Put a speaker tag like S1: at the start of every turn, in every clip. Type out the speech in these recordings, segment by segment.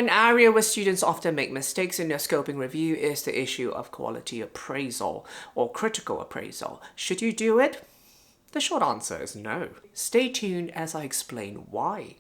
S1: An area where students often make mistakes in their scoping review is the issue of quality appraisal or critical appraisal. Should you do it? The short answer is no. Stay tuned as I explain why.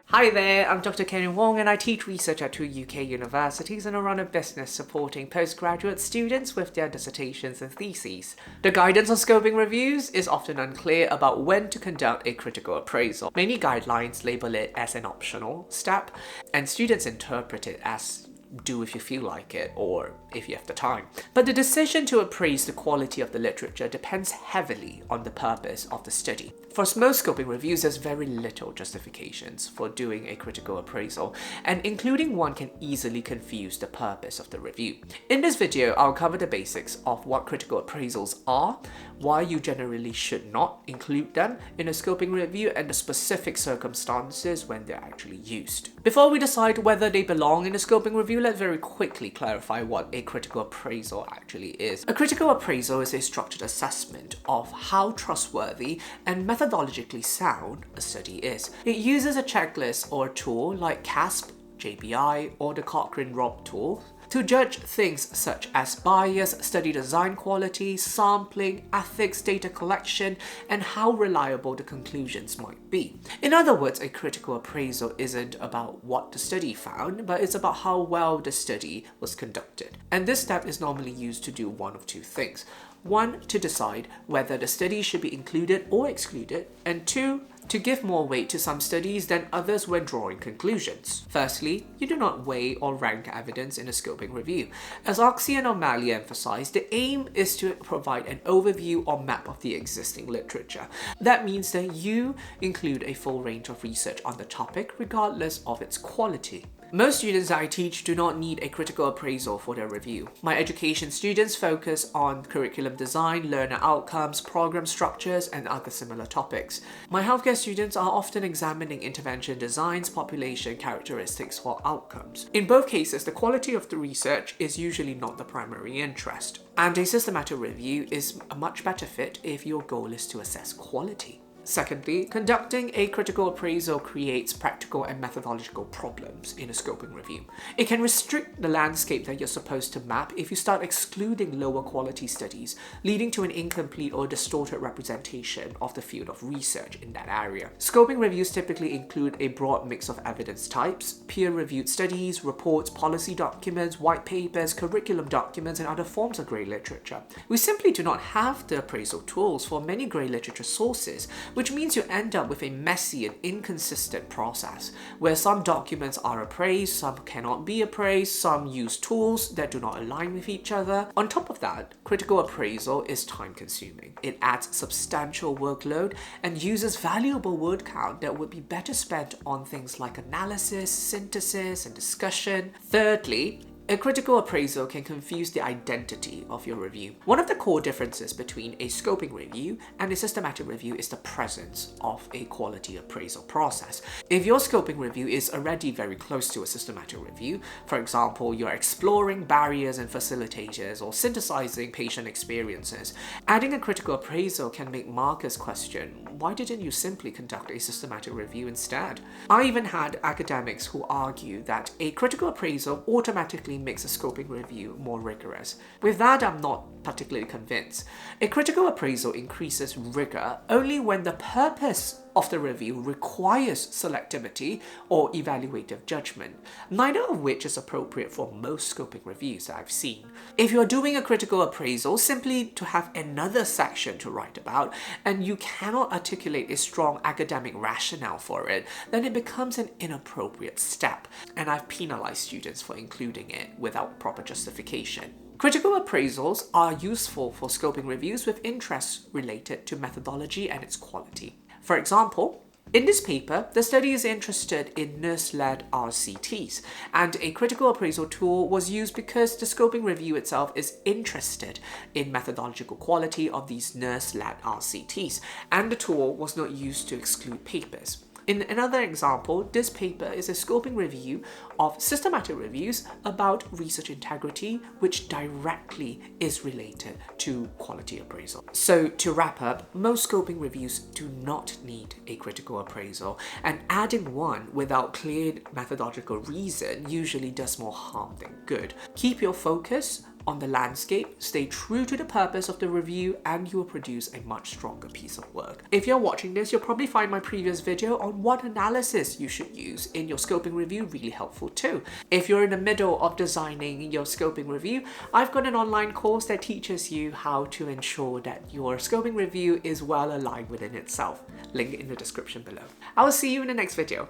S1: Hi there, I'm Dr. Ken Wong and I teach research at 2 UK universities and I run a business supporting postgraduate students with their dissertations and theses. The guidance on scoping reviews is often unclear about when to conduct a critical appraisal. Many guidelines label it as an optional step and students interpret it as do if you feel like it or if you have the time. But the decision to appraise the quality of the literature depends heavily on the purpose of the study. For most scoping reviews, there's very little justifications for doing a critical appraisal, and including one can easily confuse the purpose of the review. In this video, I'll cover the basics of what critical appraisals are, why you generally should not include them in a scoping review, and the specific circumstances when they're actually used. Before we decide whether they belong in a scoping review, let's very quickly clarify what a critical appraisal actually is. A critical appraisal is a structured assessment of how trustworthy and methodologically sound a study is. It uses a checklist or tool like CASP, JBI, or the Cochrane-Robb tool to judge things such as bias, study design quality, sampling, ethics, data collection, and how reliable the conclusions might be. In other words, a critical appraisal isn't about what the study found, but it's about how well the study was conducted. And this step is normally used to do one of two things. One, to decide whether the study should be included or excluded, and two, to give more weight to some studies than others when drawing conclusions. Firstly, you do not weigh or rank evidence in a scoping review. As Oxy and O'Malley emphasized, the aim is to provide an overview or map of the existing literature. That means that you include a full range of research on the topic, regardless of its quality. Most students I teach do not need a critical appraisal for their review. My education students focus on curriculum design, learner outcomes, program structures, and other similar topics. My healthcare students are often examining intervention designs, population characteristics, or outcomes. In both cases, the quality of the research is usually not the primary interest, and a systematic review is a much better fit if your goal is to assess quality. Secondly, conducting a critical appraisal creates practical and methodological problems in a scoping review. It can restrict the landscape that you're supposed to map if you start excluding lower quality studies, leading to an incomplete or distorted representation of the field of research in that area. Scoping reviews typically include a broad mix of evidence types, peer-reviewed studies, reports, policy documents, white papers, curriculum documents, and other forms of grey literature. We simply do not have the appraisal tools for many grey literature sources, which means you end up with a messy and inconsistent process, where some documents are appraised, some cannot be appraised, some use tools that do not align with each other. On top of that, critical appraisal is time-consuming. It adds substantial workload and uses valuable word count that would be better spent on things like analysis, synthesis, and discussion. Thirdly, a critical appraisal can confuse the identity of your review. One of the core differences between a scoping review and a systematic review is the presence of a quality appraisal process. If your scoping review is already very close to a systematic review, for example, you're exploring barriers and facilitators or synthesizing patient experiences, adding a critical appraisal can make markers question, why didn't you simply conduct a systematic review instead? I even had academics who argue that a critical appraisal automatically makes a scoping review more rigorous. With that, I'm not particularly convinced. A critical appraisal increases rigor only when the purpose of the review requires selectivity or evaluative judgment, neither of which is appropriate for most scoping reviews that I've seen. If you're doing a critical appraisal simply to have another section to write about, and you cannot articulate a strong academic rationale for it, then it becomes an inappropriate step, and I've penalized students for including it without proper justification. Critical appraisals are useful for scoping reviews with interests related to methodology and its quality. For example, in this paper, the study is interested in nurse-led RCTs, and a critical appraisal tool was used because the scoping review itself is interested in methodological quality of these nurse-led RCTs, and the tool was not used to exclude papers. In another example, this paper is a scoping review of systematic reviews about research integrity, which directly is related to quality appraisal. So to wrap up, most scoping reviews do not need a critical appraisal, and adding one without clear methodological reason usually does more harm than good. Keep your focus on the landscape, stay true to the purpose of the review, and you will produce a much stronger piece of work. If you're watching this, you'll probably find my previous video on what analysis you should use in your scoping review really helpful too. If you're in the middle of designing your scoping review, I've got an online course that teaches you how to ensure that your scoping review is well aligned within itself. Link in the description below. I will see you in the next video.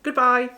S1: Goodbye!